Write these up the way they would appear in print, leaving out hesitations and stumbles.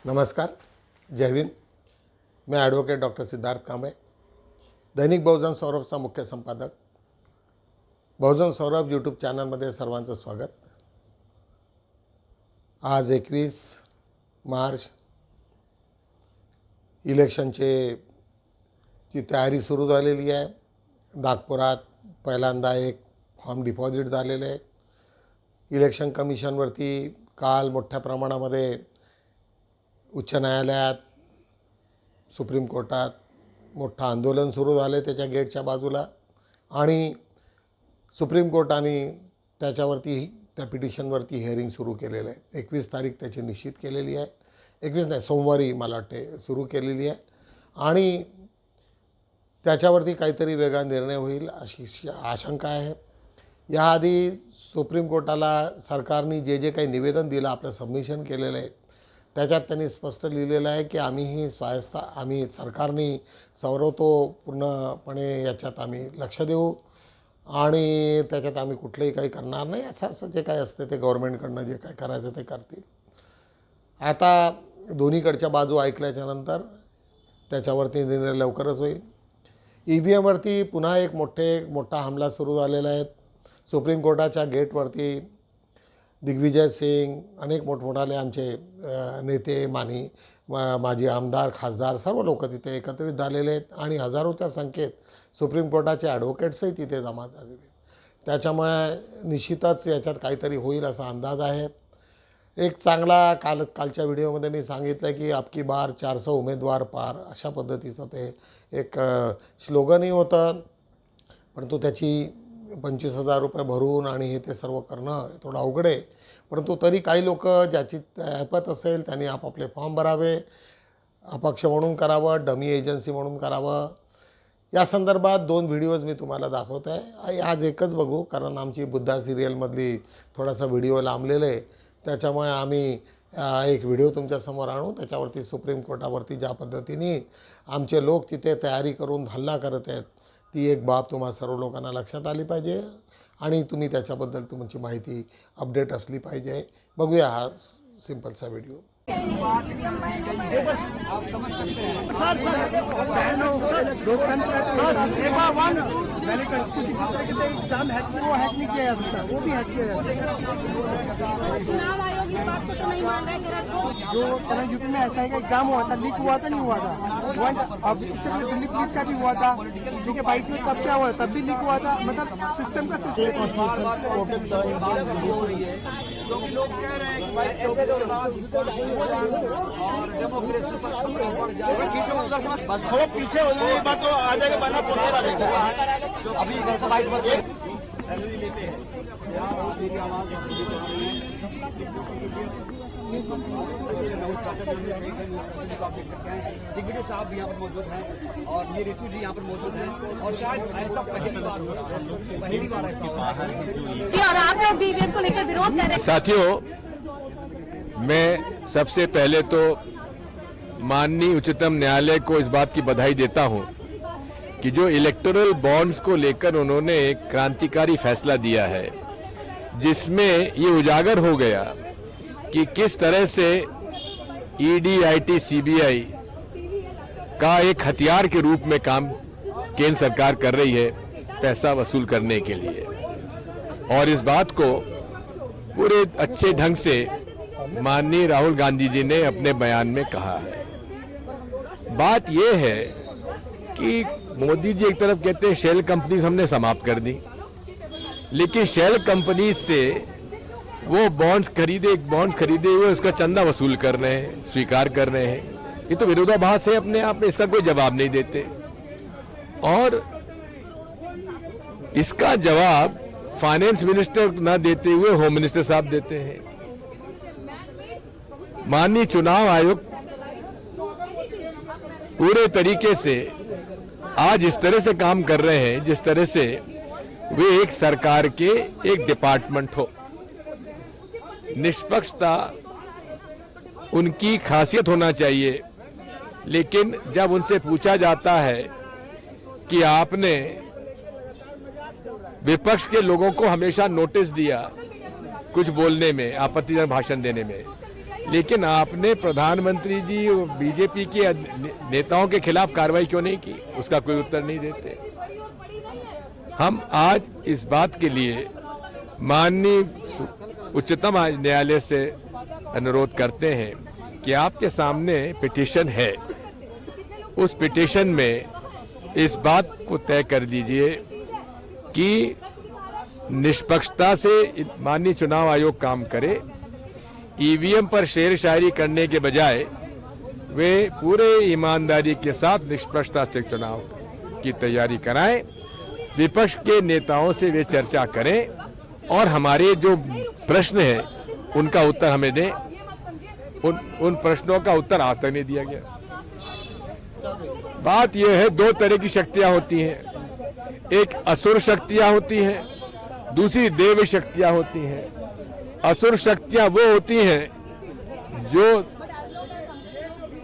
नमस्कार, जय हिंद। मैं advocate doctor Siddharth Kamble, दैनिक बहुजन सौरभचा मुख्य संपादक। बहुजन सौरभ यूट्यूब चॅनलमध्ये सर्वांचं स्वागत। आज 21 मार्च इलेक्शनची तयारी सुरू झालेली आहे। नागपुरात पहिल्यांदा एक फॉर्म डिपॉझिट झालेले आहे। इलेक्शन कमिशनवरती काल मोठ्या प्रमाणामध्ये उच्च न्यायालयात, सुप्रीम कोर्टात मोठं आंदोलन सुरू झाले त्याच्या गेटच्या बाजूला, आणि सुप्रीम कोर्टाने त्याच्यावरती त्या पिटिशनवरती हिअरिंग सुरू केलेलं आहे। 21 तारीख त्याची निश्चित केलेली आहे। 21 नाही, सोमवारी मला वाटते सुरू केलेली आहे, आणि त्याच्यावरती काहीतरी वेगळा निर्णय होईल अशी आशंका आहे। याआधी सुप्रीम कोर्टाला सरकारने जे काही निवेदन दिलं, आपलं सबमिशन केलेलं आहे, त्याच्यात त्यांनी स्पष्ट लिहिलेलं आहे की आम्ही सरकारने पूर्णपणे याच्यात आम्ही लक्ष देऊ, आणि त्याच्यात आम्ही कुठलंही काही करणार नाही। असं जे काही असते ते गव्हर्नमेंटकडनं जे काही करायचं ते करतील। आता दोन्हीकडच्या बाजू ऐकल्याच्यानंतर त्याच्यावरती निर्णय लवकरच होईल। EVMवरती पुन्हा एक मोठा हमला सुरू झालेला आहे। सुप्रीम कोर्टाच्या गेटवरती दिग्विजय सिंग, अनेक मोठमोठाले आमचे नेते, माजी आमदार, खासदार सर्व लोक तिथे एकत्रित झालेले आहेत, आणि हजारोच्या संख्येत सुप्रीम कोर्टाचे ॲडव्होकेट्सही तिथे जमा झालेले आहेत। त्याच्यामुळे निश्चितच याच्यात काहीतरी होईल असा अंदाज आहे। एक चांगला कालच्या व्हिडिओमध्ये मी सांगितलं की अबकी बार 400 उमेदवार पार, अशा पद्धतीचं ते एक स्लोगनही होतं, परंतु त्याची 25,000 रुपये भरून आणि हे ते सर्व करणं थोडं अवघड आहे। परंतु तरी काही लोक ज्याची ऐपत असेल त्यांनी आपापले फॉर्म भरावे, अपक्ष म्हणून करावं, डमी एजन्सी म्हणून करावं। या संदर्भात 2 व्हिडिओज मी तुम्हाला दाखवत आहे। आज एकच बघू, कारण आमची बुद्धा सिरियलमधली थोडासा व्हिडिओ लांबलेला आहे, त्याच्यामुळे आम्ही एक व्हिडिओ तुमच्यासमोर आणू। त्याच्यावरती सुप्रीम कोर्टावरती ज्या पद्धतीने आमचे लोक तिथे तयारी करून हल्ला करत आहेत, ती एक बाब तुम्हा सर्व लोकांना लक्षात आली पाहिजे, आणि तुम्ही त्याच्याबद्दल तुमची माहिती अपडेट असली पाहिजे। बघूया हा सिंपलसा व्हिडिओ। आप समझ सकते हैं एग्जाम हैक वो हैक नहीं किया जा सकता, वो भी हैक किया जा सकता। चुनाव आयोग इस बात को तो नहीं मान रहा है कि जो चलो यूपी में ऐसा ही का एग्जाम हुआ था, लीक हुआ था, नहीं हुआ था। अब इससे पहले दिल्ली पुलिस का भी हुआ था, ठीक है, 22 में तब क्या हुआ, तब भी लीक हुआ था। मतलब सिस्टम का क्योंकि लोग कह रहे हैं कि भाई 24 के बाद और डेमोक्रेसी पर खतरा बढ़ जाएगा। बस थोड़ा पीछे हो जाए, एक बार तो आ जाएगा, बना पड़ने वाले अभी इधर से बाइट पर सैलरी लेते हैं। आवाज दिग्विजय साहब भी यहाँ पर मौजूद हैं, और ये ऋतु जी यहाँ पर मौजूद हैं, और शायद ऐसा पहली बार ऐसा हो रहा है। और आप लोग बीजेपी को लेकर विरोध कर रहे हैं। साथियों, मैं सबसे पहले तो माननीय उच्चतम न्यायालय को इस बात की बधाई देता हूं कि जो इलेक्टोरल बॉन्ड्स को लेकर उन्होंने एक क्रांतिकारी फैसला दिया है, जिसमें ये उजागर हो गया कि किस तरह से ED, IT, CBI का एक हथियार के रूप में काम केंद्र सरकार कर रही है पैसा वसूल करने के लिए। और इस बात को पूरे अच्छे ढंग से माननीय राहुल गांधी जी ने अपने बयान में कहा है। बात यह है कि मोदी जी एक तरफ कहते हैं शेल कंपनीज हमने समाप्त कर दी, लेकिन शेल कंपनी से वो बॉन्ड्स खरीदे हुए उसका चंदा वसूल कर रहे हैं, स्वीकार कर रहे हैं। ये तो विरोधाभास है अपने आप में, इसका कोई जवाब नहीं देते, और इसका जवाब फाइनेंस मिनिस्टर न देते हुए होम मिनिस्टर साहब देते हैं। माननीय चुनाव आयोग पूरे तरीके से आज इस तरह से काम कर रहे हैं जिस तरह से वे एक सरकार के एक डिपार्टमेंट हो। निष्पक्षता उनकी खासियत होना चाहिए, लेकिन जब उनसे पूछा जाता है कि आपने विपक्ष के लोगों को हमेशा नोटिस दिया कुछ बोलने में, आपत्तिजनक भाषण देने में, लेकिन आपने प्रधानमंत्री जी और बीजेपी के नेताओं के खिलाफ कार्रवाई क्यों नहीं की, उसका कोई उत्तर नहीं देते। हम आज इस बात के लिए माननीय उच्चतम न्यायालय से अनुरोध करते हैं कि आपके सामने पिटीशन है, उस पिटीशन में इस बात को तय कर दीजिए कि निष्पक्षता से माननीय चुनाव आयोग काम करे, ईवीएम पर शेर शायरी करने के बजाय वे पूरे ईमानदारी के साथ निष्पक्षता से चुनाव की तैयारी कराएं, विपक्ष के नेताओं से वे चर्चा करें और हमारे जो प्रश्न हैं उनका उत्तर हमें दें। उन प्रश्नों का उत्तर आज तक नहीं दिया गया। बात यह है, दो तरह की शक्तियां होती हैं, एक असुर शक्तियां होती हैं, दूसरी देव शक्तियां होती हैं। असुर शक्तियां वो होती हैं जो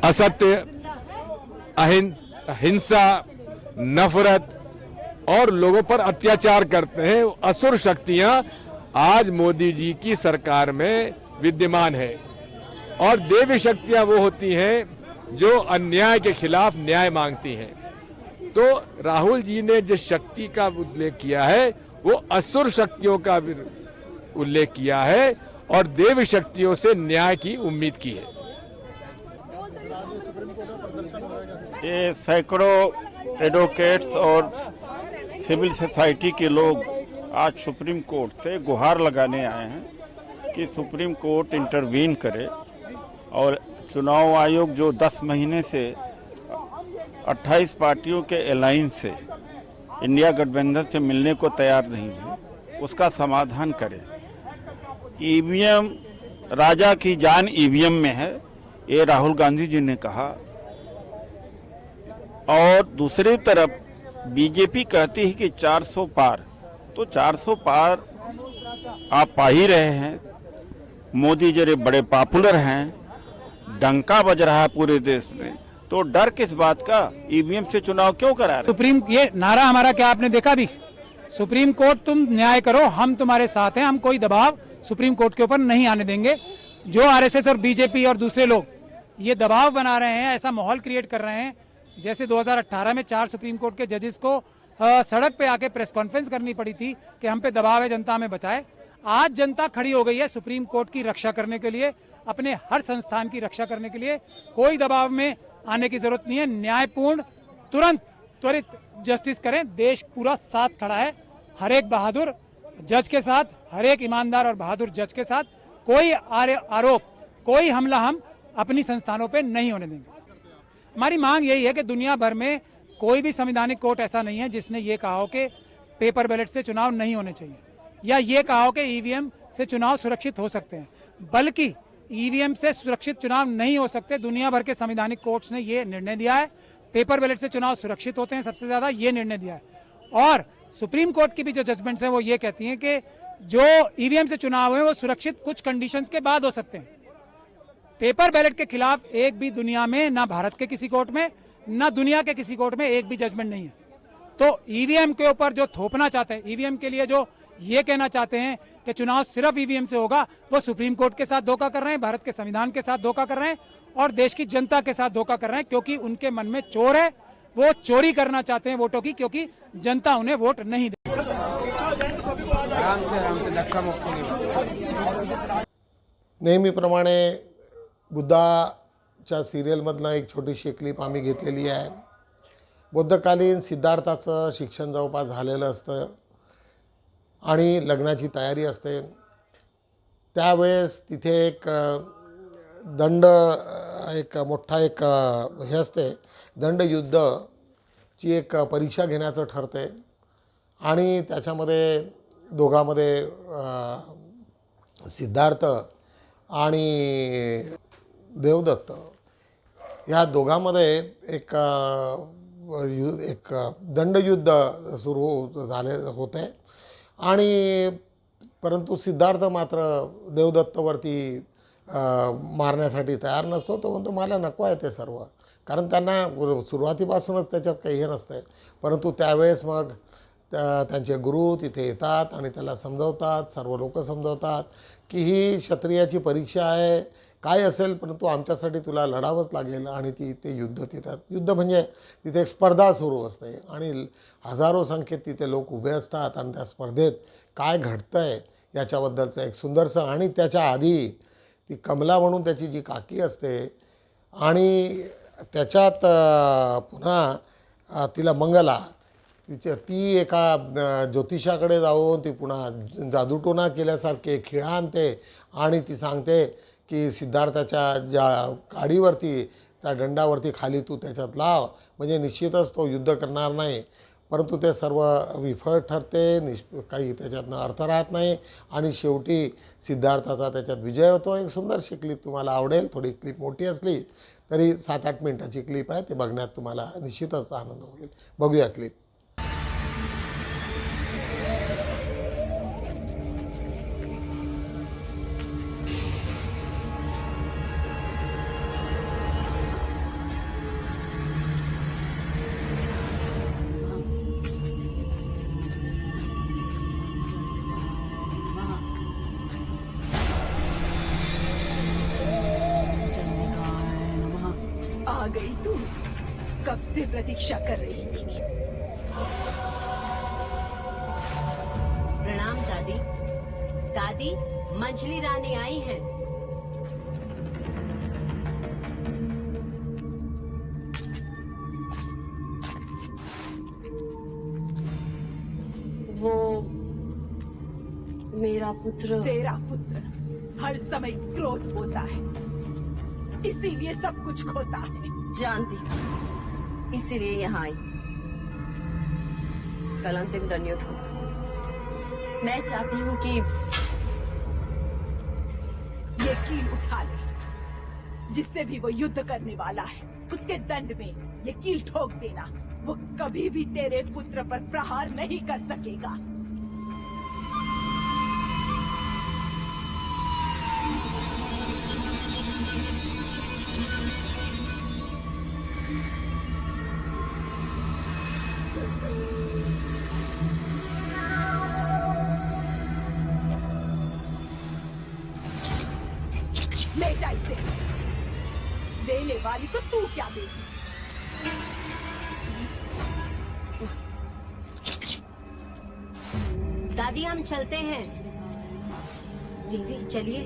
असत्य, अहिंसा, नफरत और लोगों पर अत्याचार करते हैं। असुर शक्तियां आज मोदी जी की सरकार में विद्यमान है और देवी शक्तियां वो होती हैं जो अन्याय के खिलाफ न्याय मांगती हैं। तो राहुल जी ने जिस शक्ति का उल्लेख किया है वो असुर शक्तियों का उल्लेख किया है और देव शक्तियों से न्याय की उम्मीद की है। ये सैकड़ों एडवोकेट्स और सिविल सोसाइटी के लोग आज सुप्रीम कोर्ट से गुहार लगाने आए हैं कि सुप्रीम कोर्ट इंटरवीन करे और चुनाव आयोग जो 10 महीने से 28 पार्टियों के अलायंस से इंडिया गठबंधन से मिलने को तैयार नहीं है, उसका समाधान करे। ईवीएम, राजा की जान ईवीएम में है, ये राहुल गांधी जी ने कहा। और दूसरी तरफ बीजेपी कहती है कि 400 पार, तो 400 पार आप पा ही रहे हैं। मोदी जी बड़े पॉपुलर हैं, डंका बज रहा है पूरे देश में, तो डर किस बात का? ईवीएम से चुनाव क्यों करा रहे? सुप्रीम, ये नारा हमारा क्या आपने देखा भी, सुप्रीम कोर्ट तुम न्याय करो, हम तुम्हारे साथ हैं, हम कोई दबाव सुप्रीम कोर्ट के ऊपर नहीं आने देंगे। जो आरएसएस और बीजेपी और दूसरे लोग ये दबाव बना रहे हैं, ऐसा माहौल क्रिएट कर रहे हैं, जैसे 2018 में 4 सुप्रीम कोर्ट के जजेस को सड़क पे आके प्रेस कॉन्फ्रेंस करनी पड़ी थी कि हम पे दबाव है, जनता हमें बचाए। आज जनता खड़ी हो गई है सुप्रीम कोर्ट की रक्षा करने के लिए, अपने हर संस्थान की रक्षा करने के लिए। कोई दबाव में आने की जरूरत नहीं है। न्यायपूर्ण, तुरंत, त्वरित जस्टिस करें। देश पूरा साथ खड़ा है, हर एक बहादुर जज के साथ, हर एक ईमानदार और बहादुर जज के साथ। कोई आरोप, कोई हमला हम अपनी संस्थानों पे नहीं होने देंगे। हमारी मांग यही है कि दुनिया भर में कोई भी संवैधानिक कोर्ट ऐसा नहीं है जिसने ये कहा हो कि पेपर बैलेट से चुनाव नहीं होने चाहिए, या ये कहा हो कि ईवीएम से चुनाव सुरक्षित हो सकते हैं। बल्कि ईवीएम से सुरक्षित चुनाव नहीं हो सकते। दुनिया भर के संवैधानिक कोर्ट्स ने ये निर्णय दिया है। पेपर बैलेट से चुनाव सुरक्षित होते हैं, सबसे ज्यादा ये निर्णय दिया है। और सुप्रीम कोर्ट की भी जो जजमेंट्स हैं वो ये कहती हैं कि जो ईवीएम से चुनाव है वो सुरक्षित कुछ कंडीशंस के बाद हो सकते हैं। पेपर बैलेट के खिलाफ एक भी दुनिया में, ना भारत के किसी कोर्ट में, ना दुनिया के किसी कोर्ट में एक भी जजमेंट नहीं है। तो ईवीएम के ऊपर जो थोपना चाहते हैं, ईवीएम के लिए जो ये कहना चाहते हैं कि चुनाव सिर्फ ईवीएम से होगा, वो सुप्रीम कोर्ट के साथ धोखा कर रहे हैं, भारत के संविधान के साथ धोखा कर रहे हैं और देश की जनता के साथ धोखा कर रहे हैं। क्योंकि उनके मन में चोर है, वो चोरी करना चाहते हैं वोटों की, क्योंकि जनता उन्हें वोट नहीं दे। नेहमीप्रमाणे बुद्धाच्या सिरियलमधनं एक छोटीशी क्लिप आम्ही घेतलेली आहे। बुद्धकालीन सिद्धार्थाचं शिक्षण जवळपास झालेलं असतं आणि लग्नाची तयारी असते। त्यावेळेस तिथे एक दंड, एक मोठा एक हे असते, दंडयुद्धची एक परीक्षा घेण्याचं ठरते आणि त्याच्यामध्ये दोघांमध्ये सिद्धार्थ आणि देवदत्त या दोघांमध्ये एक दंडयुद्ध सुरू झाले होते आणि परंतु सिद्धार्थ मात्र देवदत्तवरती मारण्यासाठी तयार नसतो। तो म्हणतो मला नको आहे ते सर्व, कारण त्यांना सुरुवातीपासूनच त्याच्यात काही हे नसते। परंतु त्यावेळेस मग त्यांचे गुरु तिथे येतात आणि त्याला समजवतात, सर्व लोक समजवतात की ही क्षत्रियाची परीक्षा आहे, काय असेल, परंतु आमच्यासाठी तुला लढावंच लागेल. आणि ते युद्ध म्हणजे तिथे एक स्पर्धा सुरू असते आणि हजारो संख्येत तिथे लोक उभे असतात आणि त्या स्पर्धेत काय घडतं आहे याच्याबद्दलचं एक सुंदरसं. आणि त्याच्या आधी ती कमला म्हणून त्याची जी काकी असते आणि त्याच्यात पुन्हा तिला मंगला ती एका ज्योतिषाकडे जाऊन ती पुन्हा जादूटोणा केल्यासारखे खिळा आणते आणि ती सांगते की सिद्धार्थाच्या ज्या गाडीवरती त्या दंडावरती खाली तू त्याच्यात लाव, म्हणजे निश्चितच तो युद्ध करणार नाही. परंतु ते सर्व विफळ ठरते, काही त्याच्यातनं अर्थ राहत नाही आणि शेवटी सिद्धार्थाचा त्याच्यात विजय होतो. एक सुंदरशी क्लिप तुम्हाला आवडेल. थोडी क्लिप मोठी असली तरी 7-8 मिनिटाची क्लिप आहे. ते बघण्यात तुम्हाला निश्चितच आनंद होईल. बघूया क्लिप. आ गई तू, कब से प्रतीक्षा कर रही थी. प्रणाम दादी. दादी, मंजली रानी आई हैं. वो मेरा पुत्र. तेरा पुत्र हर समय क्रोध होता है, इसीलिए सब कुछ खोता है. जानती हूँ, इसीलिए यहाँ आई. कल अंतिम दंडयुद्ध होगा. मैं चाहती हूँ कि ये कील उठा ले. जिससे भी वो युद्ध करने वाला है उसके दंड में ये कील ठोक देना. वो कभी भी तेरे पुत्र पर प्रहार नहीं कर सकेगा. ले जा इसे. देने वाली तो तू क्या देगी. दादी, हम चलते हैं. देवी, चलिए.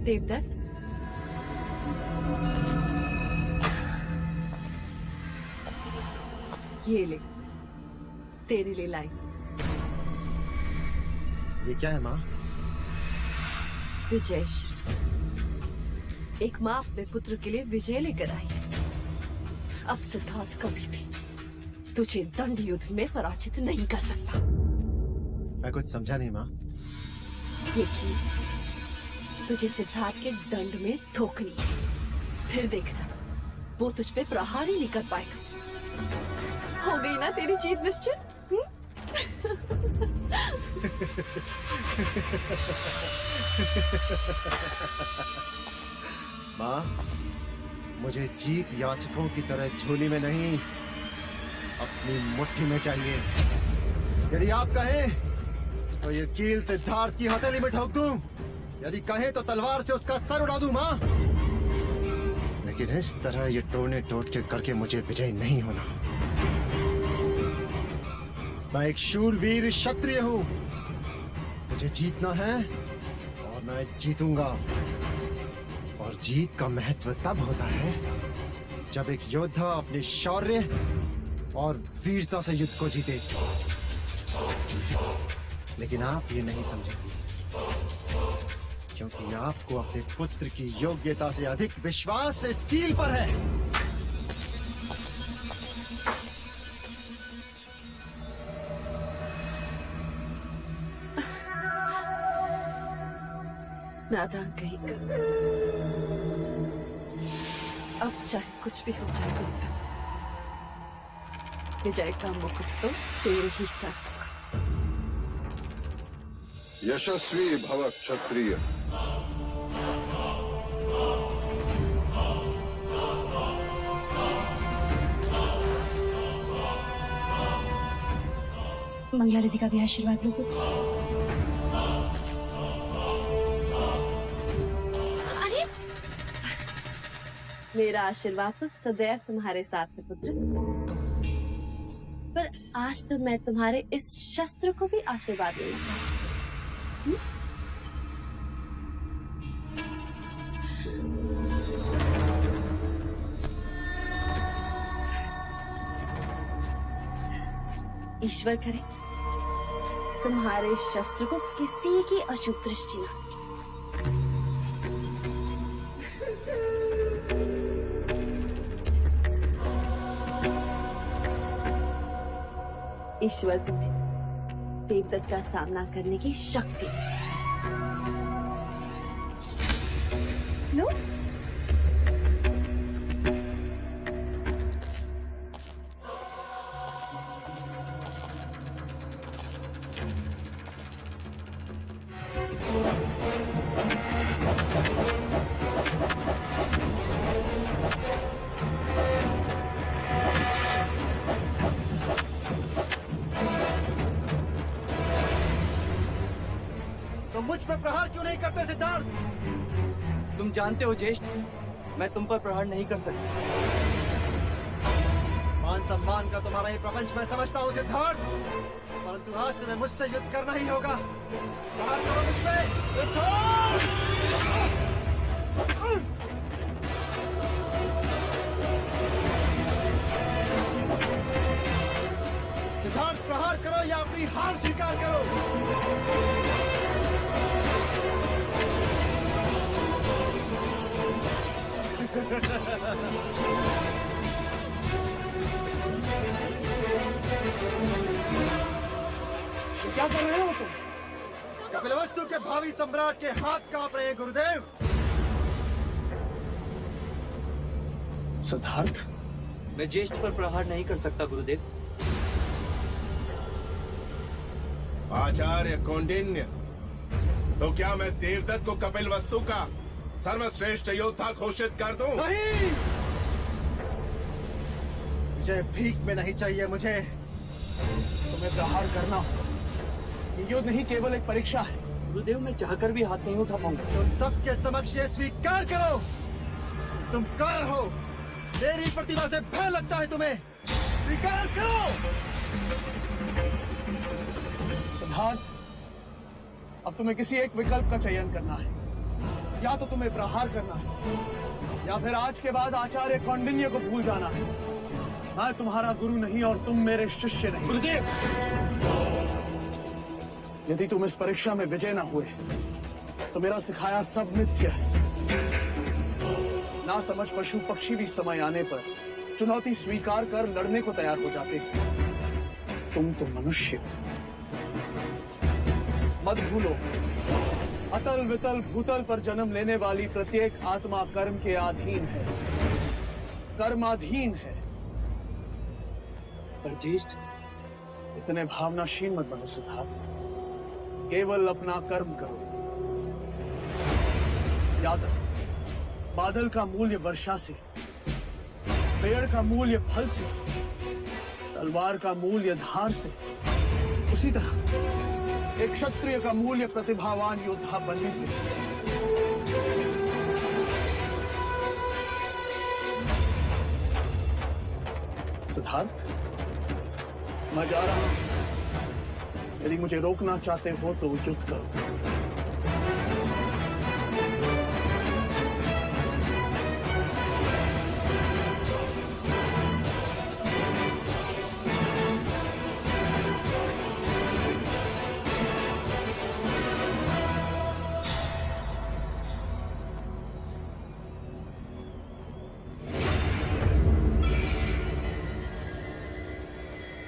देवदत्त, ये ले, तेरे लिए लाई. ये क्या है माँ? विजय. एक माँ अपने पुत्र के लिए विजय लेकर आई. अब सिद्धार्थ कभी भी तुझे दंड युद्ध में पराजित नहीं कर सकता. मैं कुछ समझा नहीं माँ. ये कील तुझे सिद्धार्थ के दंड में ठोकनी है. फिर देखना, वो तुझ पे प्रहार ही नहीं कर पाएगा. हो गई ना तेरी जीत निश्चित. माँ, मुझे जीत याचकों की तरह झोली में नहीं, अपनी मुट्ठी में चाहिए. यदि आप कहें तो ये कील सिद्धार्थ की हथेली में ठोक दूं. यदि कहें तो तलवार से उसका सर उड़ा दूं माँ. लेकिन इस तरह ये टोड़ने टोट के करके मुझे विजय नहीं होना. मैं एक शूरवीर क्षत्रिय हूँ. मुझे जीतना है और मैं जीतूंगा. और जीत का महत्व तब होता है जब एक योद्धा अपने शौर्य और वीरता से युद्ध को जीते. लेकिन आप ये नहीं समझेंगे, क्योंकि आपको अपने पुत्र की योग्यता से अधिक विश्वास इस कील पर है. नादान कहीं का. अब चाहे कुछ भी हो जाए बेटा, विजय का मुकुट तो तेरे ही सर होगा. यशस्वी भव क्षत्रिय. मंगला दीदी का भी आशीर्वाद लो कुछ। अरे मेरा आशीर्वाद तो सदैव तुम्हारे साथ है पुत्र, पर आज तो मैं तुम्हारे इस शस्त्र को भी आशीर्वाद देना चाहती हूँ। ईश्वर करे तुम्हारे शस्त्र को किसी की अशुभ दृष्टि न। ईश्वर तुम्हें देवदत्त का सामना करने की शक्ति दे। लो तो मुझ पर प्रहार क्यों नहीं करते सिद्धार्थ? तुम जानते हो ज्येष्ठ, मैं तुम पर प्रहार नहीं कर सकता। मान सम्मान का तुम्हारा ये प्रपंच मैं समझता हूँ सिद्धार्थ, परंतु आज तुम्हें मुझसे युद्ध करना ही होगा। प्रहार करो मुझ पे सिद्धार्थ। सिद्धार्थ प्रहार करो या अपनी हार स्वीकार करो। क्या कर रहे हो तुम? कपिलवस्तु के भावी सम्राट के हाथ कांप रहे हैं गुरुदेव। सिद्धार्थ, मैं ज्येष्ठ पर प्रहार नहीं कर सकता गुरुदेव। आचार्य कौंडिन्य, तो क्या मैं देवदत्त को कपिलवस्तु का सर्वश्रेष्ठ योद्धा घोषित कर दूं? नहीं, मुझे भीख में नहीं चाहिए मुझे। तुम्हें प्रहार करना हो। ये युद्ध नहीं केवल एक परीक्षा है गुरुदेव, मैं चाहकर भी हाथ नहीं उठा पाऊंगा। तुम सबके समक्ष ये स्वीकार करो, तुम कार हो। मेरी प्रतिभा से भय लगता है तुम्हें, स्वीकार करो। सिद्धार्थ, अब तुम्हें किसी एक विकल्प का चयन करना है। या तो तुम्हें प्रहार करना है या फिर आज के बाद आचार्य कौंडिन्य को भूल जाना है। मैं तुम्हारा गुरु नहीं और तुम मेरे शिष्य नहीं। गुरुदेव, यदि तुम इस परीक्षा में विजय न हुए तो मेरा सिखाया सब मिथ्या है। ना समझ पशु पक्षी भी समय आने पर चुनौती स्वीकार कर लड़ने को तैयार हो जाते हैं। तुम तो मनुष्य हो। मत भूलो, अतल वितल भूतल पर जन्म लेने वाली प्रत्येक आत्मा कर्म के अधीन है, कर्माधीन है। पर ज्येष्ठ, इतने भावनाशील मत बनो सिद्धार्थ। केवल अपना कर्म करो। याद रखो, बादल का मूल्य वर्षा से, पेड़ का मूल्य फल से, तलवार का मूल्य धार से, उसी तरह एक क्षत्रिय का मूल्य प्रतिभावान योद्धा बनने से। सिद्धार्थ, मैं जा रहा हूं। यदि मुझे रोकना चाहते हो तो युद्ध करो।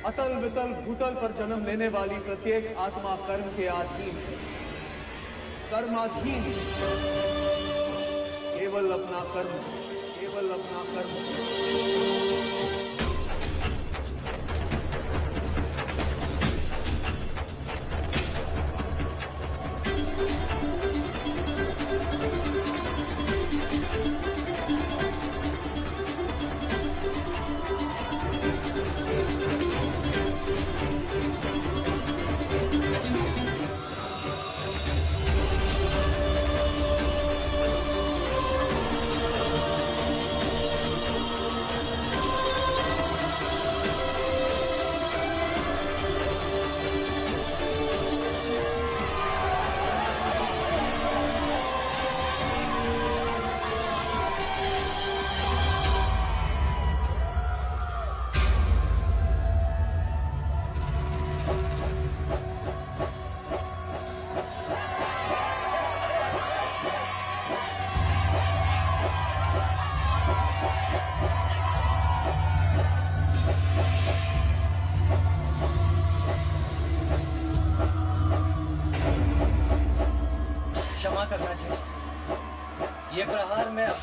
अतल वितल भूतल पर जन्म लेने वाली प्रत्येक आत्मा कर्म के अधीन है, कर्माधीन है। केवल अपना कर्म, केवल अपना कर्म।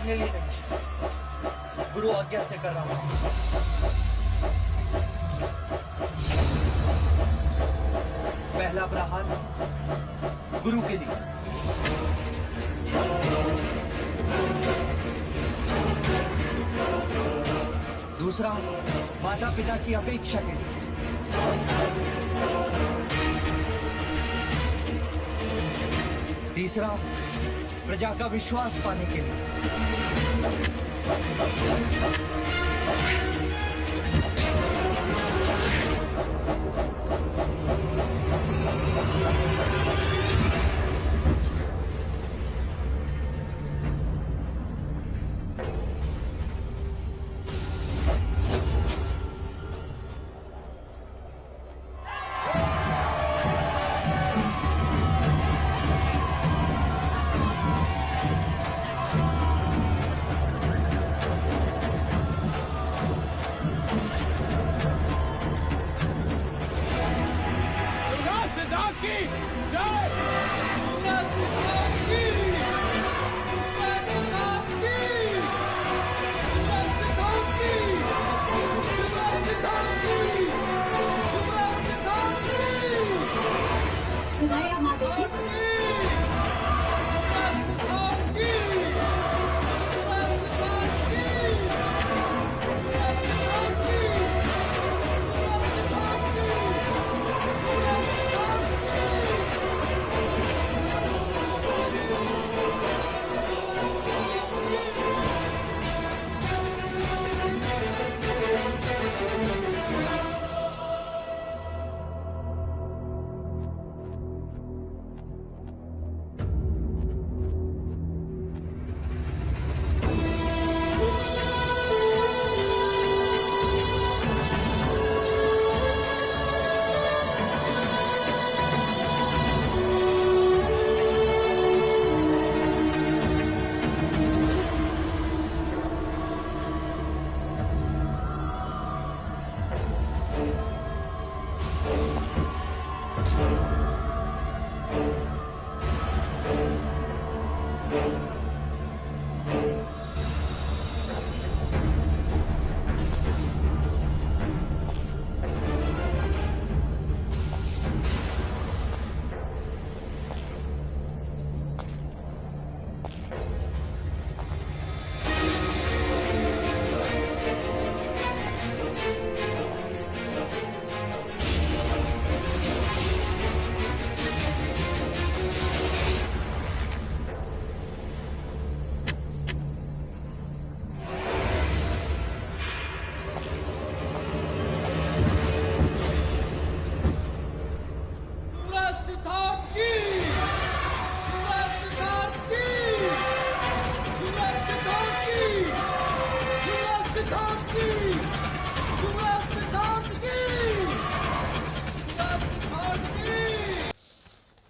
अपने लिए नहीं, गुरु आज्ञा से कर रहा हूँ। पहला प्रहार गुरु के लिए, दूसरा माता पिता की अपेक्षा के लिए, तीसरा प्रजा का विश्वास पाने के लिए,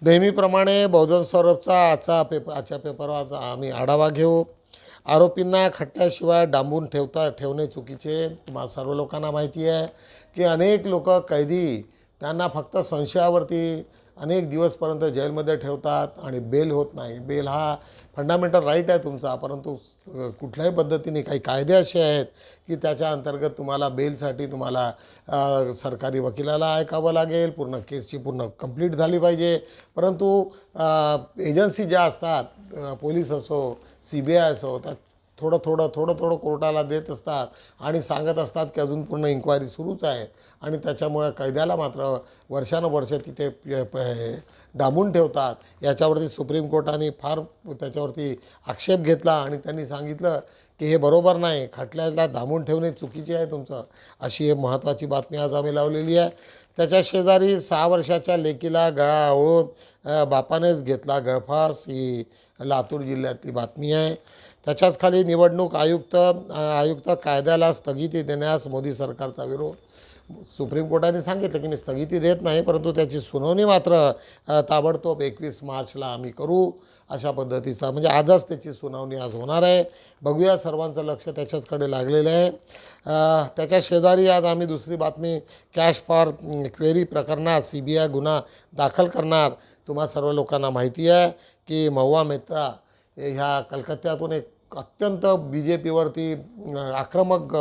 नेहमीप्रमाणे बहुजन सौरभचा आजच्या पेपरवर आम्ही आढावा घेऊ. आरोपींना खटल्याशिवाय डांबून ठेवणे चुकीचे. तुम्हा सर्व लोकांना माहिती आहे की अनेक लोक कैदी त्यांना फक्त संशयावरती अनेक दिवसपर्यंत जेलमध्ये ठेवतात आणि बेल होत नाही. बेल हा फंडामेंटल राईट आहे तुमचा, परंतु कुठल्याही पद्धतीने काही कायदे असे आहेत की त्याच्या अंतर्गत तुम्हाला बेलसाठी तुम्हाला सरकारी वकिलाला ऐकावं लागेल. पूर्ण केसची पूर्ण कंप्लीट झाली पाहिजे. परंतु एजन्सी ज्या असतात, पोलीस असो CBI असो, त्या थोडं कोर्टाला देत असतात आणि सांगत असतात की अजून पूर्ण इन्क्वायरी सुरूच आहे आणि त्याच्यामुळे कैद्याला मात्र वर्षानुवर्ष तिथे डांबून ठेवतात. याच्यावरती सुप्रीम कोर्टाने फार त्याच्यावरती आक्षेप घेतला आणि त्यांनी सांगितलं की हे बरोबर नाही, खटल्याला डांबून ठेवणे चुकीचे आहे तुमचं. अशी एक महत्त्वाची बातमी आज आम्ही लावलेली आहे. त्याच्या शेजारी 6 वर्षाच्या लेकीला गळा आवळून बापानेच घेतला गळफास, ही लातूर जिल्ह्यातली बातमी आहे. त्याच्याच खाली निवडणूक आयुक्त कायद्याला स्थगिती देण्यास मोदी सरकारचा विरोध. सुप्रीम कोर्टाने सांगितलं की मी स्थगिती देत नाही, परंतु त्याची सुनावणी मात्र ताबडतोब 21 मार्चला आम्ही करू, अशा पद्धतीचा. म्हणजे आजच त्याची सुनावणी आज होणार आहे. बघूया, सर्वांचं लक्ष त्याच्याचकडे लागलेलं आहे. त्याच्या शेजारी आज आम्ही दुसरी बातमी, कॅश फॉर क्वेरी प्रकरणात CBI गुन्हा दाखल करणार. तुम्हा सर्व लोकांना माहिती आहे की महुआ मेहता ह्या कलकत्त्यातून एक अत्यंत BJPवरती आक्रमक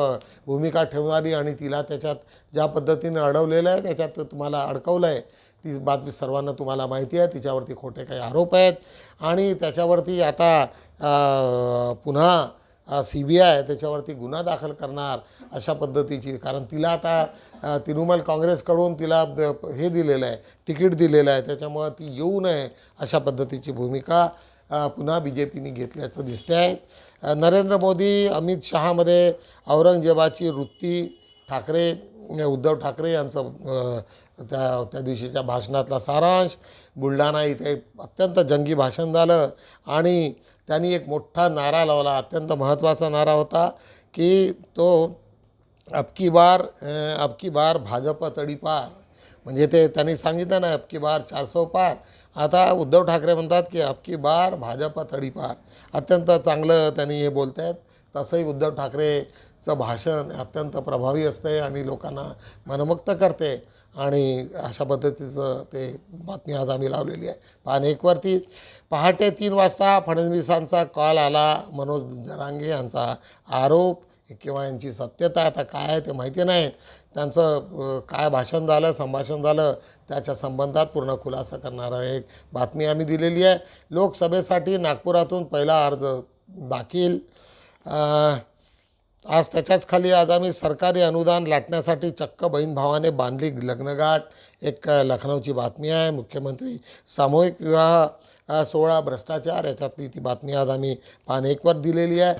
भूमिका ठेवणारी आणि तिला त्याच्यात ज्या पद्धतीने अडवलेलं आहे, त्याच्यात तुम्हाला अडकवलं आहे, ती बातमी सर्वांना तुम्हाला माहिती आहे. तिच्यावरती खोटे काही आरोप आहेत आणि त्याच्यावरती आता पुन्हा CBI त्याच्यावरती गुन्हा दाखल करणार अशा पद्धतीची, कारण तिला आता तृणमूल काँग्रेसकडून तिला हे दिलेलं आहे, तिकीट दिलेलं आहे, त्याच्यामुळं ती येऊ नये अशा पद्धतीची भूमिका पुन्हा BJPने घेतल्याचं दिसते आहे. नरेंद्र मोदी अमित शहामध्ये औरंगजेबाची वृत्ती उद्धव ठाकरे यांचं त्या दिवशीच्या भाषणातला सारांश. बुलढाणा इथे अत्यंत जंगी भाषण झालं आणि त्यांनी एक मोठा नारा लावला, अत्यंत महत्त्वाचा नारा होता की तो अब की बार भाजप तडीपार, म्हणजे ते त्यांनी सांगितलं ना, अब की बार 400 पार. आता उद्धव ठाकरे म्हणतात की अब की बार भाजप तडीपार. अत्यंत चांगलं त्यांनी हे बोलत आहेत. तसंही उद्धव ठाकरेचं भाषण अत्यंत प्रभावी असते आणि लोकांना मनमुक्त करते आणि अशा पद्धतीचं ते बातमी आज आम्ही लावलेली आहे. पान 1 वरती पहाटे 3 वाजता फडणवीसांचा कॉल आला. मनोज जरांगे यांचा आरोप किंवा यांची सत्यता आता काय आहे ते माहिती नाही. त्यांचं काय भाषण झालं, संभाषण झालं, त्याच्या संबंधात पूर्ण खुलासा करणारा एक बातमी आम्ही दिलेली आहे. लोकसभेसाठी नागपुरातून पहिला अर्ज दाखल. आज त्याच्याच खाली आज आम्ही सरकारी अनुदान लाटण्यासाठी चक्क बहीण भावाने बांधली लग्नगाठ, एक लखनौची बातमी आहे. मुख्यमंत्री सामूहिक विवाह सोहळा भ्रष्टाचार, याच्यातली ती बातमी आज आम्ही पान 1 वर दिलेली आहे.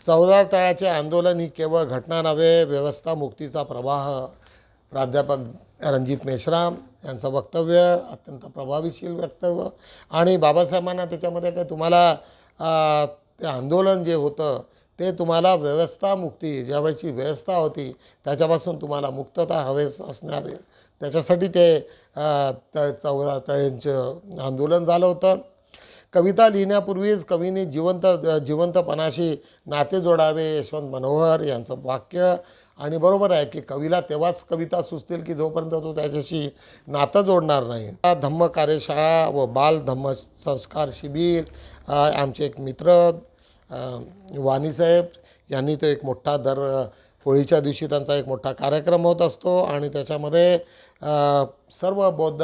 14 तळ्याचे आंदोलन ही केवळ घटना नव्हे, व्यवस्था मुक्तीचा प्रवाह. प्राध्यापक रणजित मेश्राम यांचं वक्तव्य अत्यंत प्रभावीशील वक्तव्य. आणि बाबासाहेबांना त्याच्यामध्ये काय तुम्हाला ते आंदोलन जे होतं ते तुम्हाला व्यवस्था मुक्ती, ज्यावेळची व्यवस्था होती त्याच्यापासून तुम्हाला मुक्तता हवेस असणार आहे, त्याच्यासाठी ते 14 तळ्यांचं आंदोलन झालं होतं. कविता लिहिण्यापूर्वीच कवीने जिवंतपणाशी नाते जोडावे, यशवंत मनोहर यांचं वाक्य. आणि बरोबर आहे की कवीला तेव्हाच कविता सुचतील की जोपर्यंत तो त्याच्याशी नातं जोडणार नाही. धम्म कार्यशाळा व बाल धम्म संस्कार शिबिर, आमचे एक मित्र वाणीसाहेब यांनी तो एक मोठा दर होळीच्या दिवशी त्यांचा एक मोठा कार्यक्रम होत असतो आणि त्याच्यामध्ये सर्व बौद्ध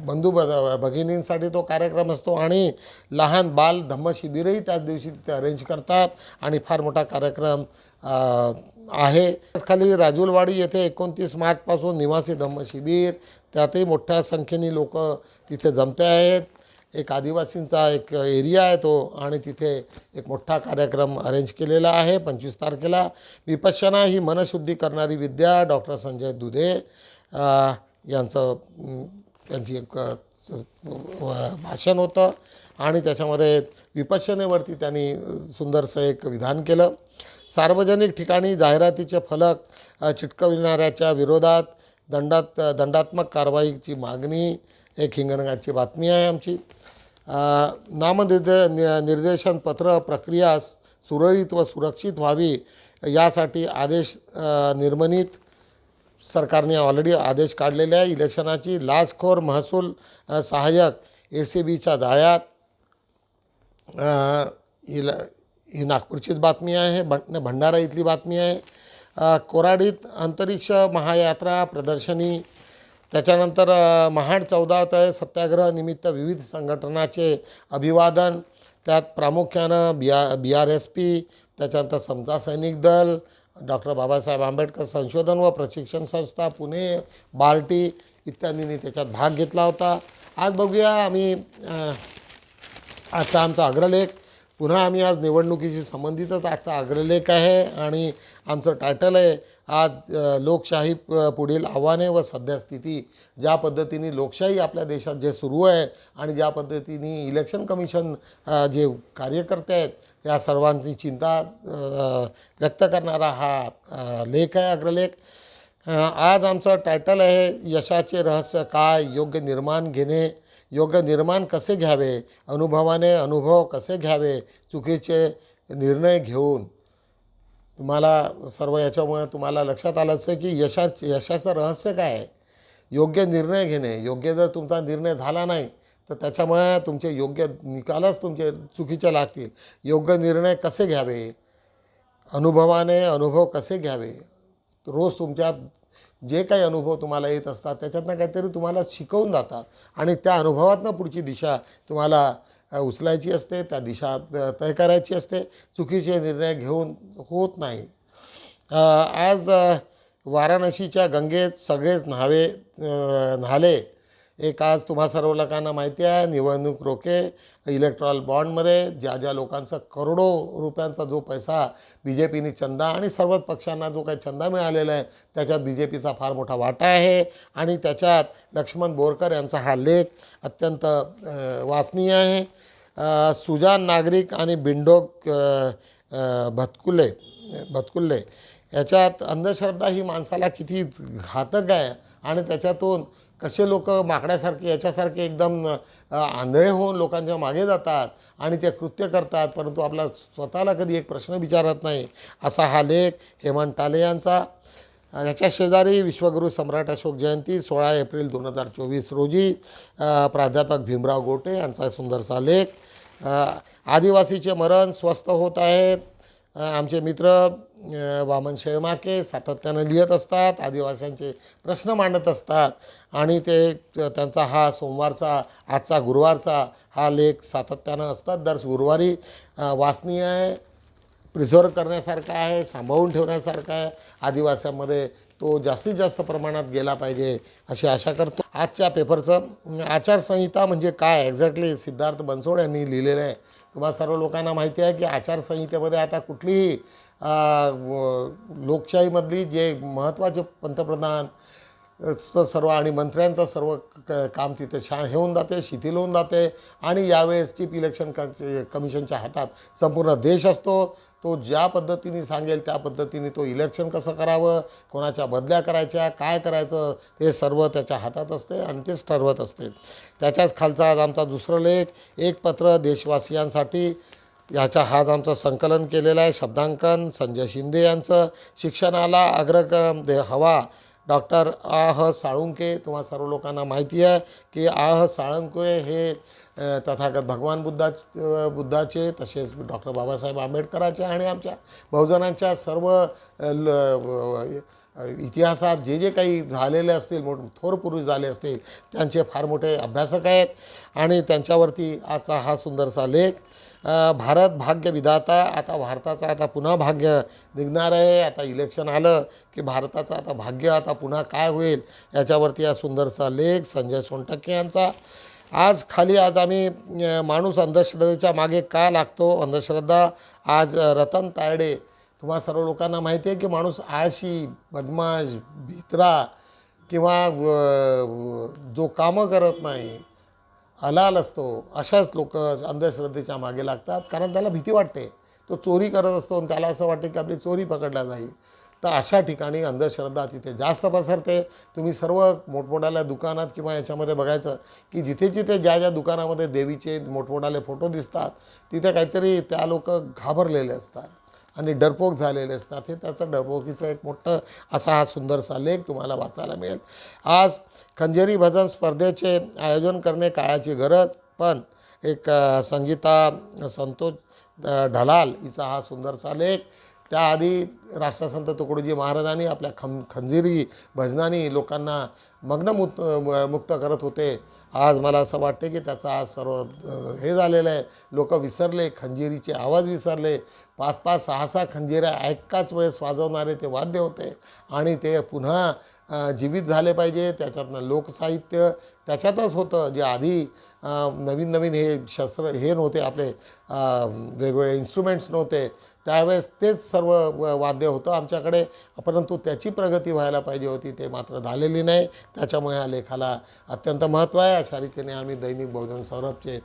बंधू भगिनींसाठी तो कार्यक्रम असतो आणि लहान बाल धम्म शिबिरही त्याच दिवशी तिथे अरेंज करतात आणि फार मोठा कार्यक्रम आहे. खाली राजुलवाडी येथे 29 मार्चपासून निवासी धम्म शिबिर, त्यातही मोठ्या संख्येने लोक तिथे जमते आहेत. एक आदिवासींचा एक एरिया आहे तो आणि तिथे एक मोठा कार्यक्रम अरेंज केलेला आहे 25 तारखेला. विपश्यना ही मनशुद्धी करणारी विद्या, डॉक्टर संजय दुधे त्यांची एक भाषण होतं आणि त्याच्यामध्ये विपश्यनेवरती त्यांनी सुंदरसं एक विधान केलं. सार्वजनिक ठिकाणी जाहिरातीचे फलक चिटकविणाऱ्याच्या विरोधात दंडात्मक कारवाईची मागणी, एक हिंगणघाटची बातमी आहे आमची. नामनिर्देशन पत्र प्रक्रिया सुरळीत व सुरक्षित व्हावी यासाठी आदेश निर्गमित. सरकारने ऑलरेडी आदेश काढलेले आहे. इलेक्शनाची लाचखोर महसूल सहाय्यक ACBच्या जाळ्यात, ही नागपूरचीच बातमी आहे. भंडारा इथली बातमी आहे. कोराडीत अंतरिक्ष महायात्रा प्रदर्शनी. त्याच्यानंतर महाड 14 तळे सत्याग्रह निमित्त विविध संघटनाचे अभिवादन, त्यात प्रामुख्यानं BRSP, त्याच्यानंतर समता सैनिक दल, डॉक्टर बाबासाहेब आंबेडकर संशोधन व प्रशिक्षण संस्था पुणे, बार्टी इत्यादींनी त्याच्यात भाग घेतला होता. आज बघूया आम्ही आजचा आमचा अग्रलेख. पुन्हा आम्ही आज निवडणुकीशी संबंधितच आजचा अग्रलेख आहे आणि आमचं टायटल आहे आज लोकशाही पुढील आव्हाने व सद्यस्थिती. ज्या पद्धतीने लोकशाही आपल्या देशात जे सुरू आहे आणि ज्या पद्धतीने इलेक्शन कमिशन जे कार्यकर्ते आहेत त्या सर्वांची चिंता व्यक्त करणारा हा लेख आहे, अग्रलेख. आज आमचं टायटल आहे यशाचे रहस्य काय, योग्य निर्माण घेणे, योग्य निर्माण कसे घ्यावे, अनुभवाने अनुभव कसे घ्यावे, चुकीचे निर्णय घेऊन. तुम्हाला सर्व याच्यामुळे तुम्हाला लक्षात आलंच आहे की यशाचं रहस्य काय आहे, योग्य निर्णय घेणे. योग्य जर तुमचा निर्णय झाला नाही तर त्याच्यामुळे तुमचे योग्य निकालच तुमचे चुकीचे लागतील. योग्य निर्णय कसे घ्यावे, अनुभवाने अनुभव कसे घ्यावे, रोज तुमच्यात जे काही अनुभव तुम्हाला येत असतात त्याच्यातनं काहीतरी तुम्हाला शिकवून जातात आणि त्या अनुभवातनं पुढची दिशा तुम्हाला उचलायची असते, त्या दिशा तय करायची असते. चुकीचे निर्णय घेऊन होत नाही. आज वाराणसीच्या गंगेत सगळेच न्हाले. एक आज तुम्हा सर्व लोकांना माहिती आहे, निवडणूक रोखे इलेक्ट्रॉल बॉन्डमध्ये ज्या ज्या लोकांचा करोडो रुपयांचा जो पैसा BJPने चंदा आणि सर्वच पक्षांना जो काही चंदा मिळालेला आहे त्याच्यात BJPचा फार मोठा वाटा आहे. आणि त्याच्यात लक्ष्मण बोरकर यांचा हा लेख अत्यंत वाचनीय आहे. सुजान नागरिक आणि बिंडोक भतकुल्ले याच्यात अंधश्रद्धा ही माणसाला किती घातक आहे आणि त्याच्यातून कसे लोक माकड्यासारखे याच्यासारखे एकदम आंधळे होऊन लोकांच्या मागे जातात आणि ते कृत्य करतात, परंतु आपला स्वतःला कधी एक प्रश्न विचारत नाही, असा हा लेख हेमंत टाले यांचा. याच्या शेजारी विश्वगुरू सम्राट अशोक जयंती 16 एप्रिल 2024 रोजी प्राध्यापक भीमराव गोटे यांचा सुंदरसा लेख. आदिवासीचे मरण स्वस्थ होत आहे. आमचे मित्र वामन शेळमाके सातत्यानं लिहित असतात, आदिवासींचे प्रश्न मांडत असतात आणि ते त्यांचा हा सोमवारचा आजचा गुरुवारचा हा लेख सातत्यानं असतात. दर गुरुवारी वाचनीय आहे, प्रिझर्व करण्यासारखा आहे, सांभाळून ठेवण्यासारखा आहे. आदिवासींमध्ये तो जास्तीत जास्त प्रमाणात गेला पाहिजे अशी आशा करतो. आजच्या पेपरचं आचारसंहिता म्हणजे काय एक्झॅक्टली सिद्धार्थ बनसोड यांनी लिहिलेलं आहे. तुम्हा सर्व लोकांना माहिती आहे की आचारसंहितेमध्ये आता कुठलीही लोकशाहीमधली जे महत्त्वाचे पंतप्रधान सर्व आणि मंत्र्यांचं सर्व काम तिथे हे होऊन जाते, शिथिल होऊन जाते. आणि यावेळेस चीफ इलेक्शन कमिशनच्या हातात संपूर्ण देश असतो. तो ज्या पद्धतीने सांगेल त्या पद्धतीने तो इलेक्शन कसं करावं, कोणाच्या बदल्या करायच्या, काय करायचं ते सर्व त्याच्या हातात असते आणि तेच ठरवत असते. त्याच्याच खालचा आज आमचा दुसरं लेख, एक पत्र देशवासियांसाठी. याचा हाच आमचं संकलन केलेलं आहे, शब्दांकन संजय शिंदे यांचं. शिक्षणाला अग्रक्रम हवा डॉक्टर A.H. साळुंके. तुम्हा सर्व लोकांना माहिती आहे की A.H. साळुंके हे तथागत भगवान बुद्धाचे तसेच डॉक्टर बाबासाहेब आंबेडकरांचे आणि आमच्या बहुजनांच्या सर्व इतिहासात जे जे काही झालेले असतील थोर पुरुष झाले असतील त्यांचे फार मोठे अभ्यासक आहेत आणि त्यांच्यावरती आजचा हा सुंदरसा लेख. भारत भाग्य विधाता. आता भारताचं आता पुन्हा भाग्य निघणार आहे. आता इलेक्शन आलं की भारताचं आता भाग्य आता पुन्हा काय होईल याच्यावरती हा सुंदरसा लेख संजय सोनटक्के यांचा. आज आम्ही माणूस अंधश्रद्धेच्या मागे का लागतो, अंधश्रद्धा. आज रतन तायडे. तुम्हा सर्व लोकांना माहिती आहे की माणूस आळशी, बदमाश, भित्रा किंवा जो कामं करत नाही, हलाल असतो, अशाच लोक अंधश्रद्धेच्या मागे लागतात कारण त्याला भीती वाटते. तो चोरी करत असतो आणि त्याला असं वाटते की आपली चोरी पकडल्या जाईल. तर अशा ठिकाणी अंधश्रद्धा तिथे जास्त पसरते. तुम्ही सर्व मोठमोठ्याल्या दुकानात किंवा याच्यामध्ये बघायचं की जिथे जिथे ज्या ज्या दुकानामध्ये देवीचे मोठमोठाले फोटो दिसतात तिथे काहीतरी त्या लोक घाबरलेले असतात आणि डरपोक झालेले असतात. हे त्याचं डरपोकीचं एक मोठं असा हा सुंदरसा लेख तुम्हाला वाचायला मिळेल. आज खंजेरी भजन स्पर्धेचे आयोजन करणे काळाची गरज. पण एक संगीता संतोष ढलाल हिचा हा सुंदरसा लेख. त्याआधी राष्ट्रसंत तुकडोजी महाराजांनी आपल्या खंजिरी भजनानी लोकांना मुक्त करत होते. आज मला असं वाटते की त्याचा आज सर्व हे झालेलं आहे. लोक विसरले, खंजिरीचे आवाज विसरले. 5-5, 6-6 खंजिऱ्या एकाच वेळेस वाजवणारे ते वाद्य होते आणि ते पुन्हा जीवित झाले पाहिजे. त्याच्यातनं लोकसाहित्य त्याच्यातच होतं जे आधी नवीन हे शस्त्र हे नव्हते, आपले वेगवेगळे इन्स्ट्रुमेंट्स नव्हते त्यावेळेस तेच सर्व वाद्य होतं आमच्याकडे. परंतु त्याची प्रगती व्हायला पाहिजे होती, ते मात्र झालेली नाही. त्याच्यामुळे या लेखाला अत्यंत महत्त्व आहे. अशा रीतीने आम्ही दैनिक बहुजन सौरभचे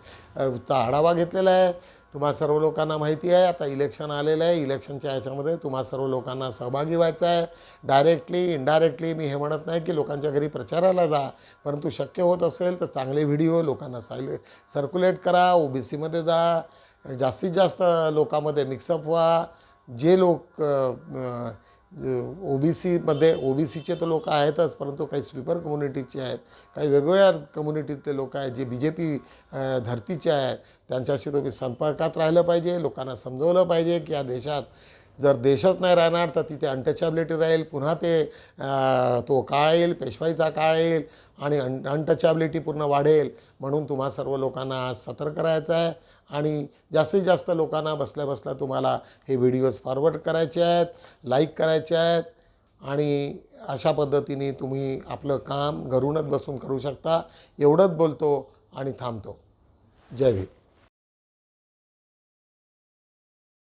आढावा घेतलेला आहे. तुम्हा सर्व लोकांना माहिती आहे आता इलेक्शन आलेलं आहे. इलेक्शनच्या याच्यामध्ये तुम्हा सर्व लोकांना सहभागी व्हायचं आहे. डायरेक्टली इनडायरेक्टली मी हे म्हणत नाही की लोकांच्या घरी प्रचाराला जा, परंतु शक्य होत असेल तर चांगले व्हिडिओ लोकांना सर्क्युलेट करा. OBCमध्ये जा, जास्तीत जास्त लोकांमध्ये मिक्सअप व्हा. जे लोक OBCमध्ये OBCचे तर लोक आहेतच, परंतु काही स्वीपर कम्युनिटीचे आहेत, काही वेगवेगळ्या कम्युनिटीतले लोक आहेत जे BJP धर्तीचे आहेत. त्यांच्याशी तुम्ही संपर्कात राहिलं पाहिजे. लोकांना समजवलं पाहिजे की या देशात जर देशच नाही राहणार तर तिथे अनटचॅबिलिटी राहील. पुन्हा तो काळ येईल, पेशवाईचा काळ येईल आणि अनटचॅबिलिटी पूर्ण वाढेल. म्हणून तुम्हा सर्व लोकांना आज सतर्क राहायचं आहे आणि जास्तीत जास्त लोकांना बसल्या बसल्या तुम्हाला हे व्हिडिओज फॉरवर्ड करायचे आहेत, लाईक करायचे आहेत आणि अशा पद्धतीने तुम्ही आपलं काम घरूनच बसून करू शकता. एवढंच बोलतो आणि थांबतो. जय भीम.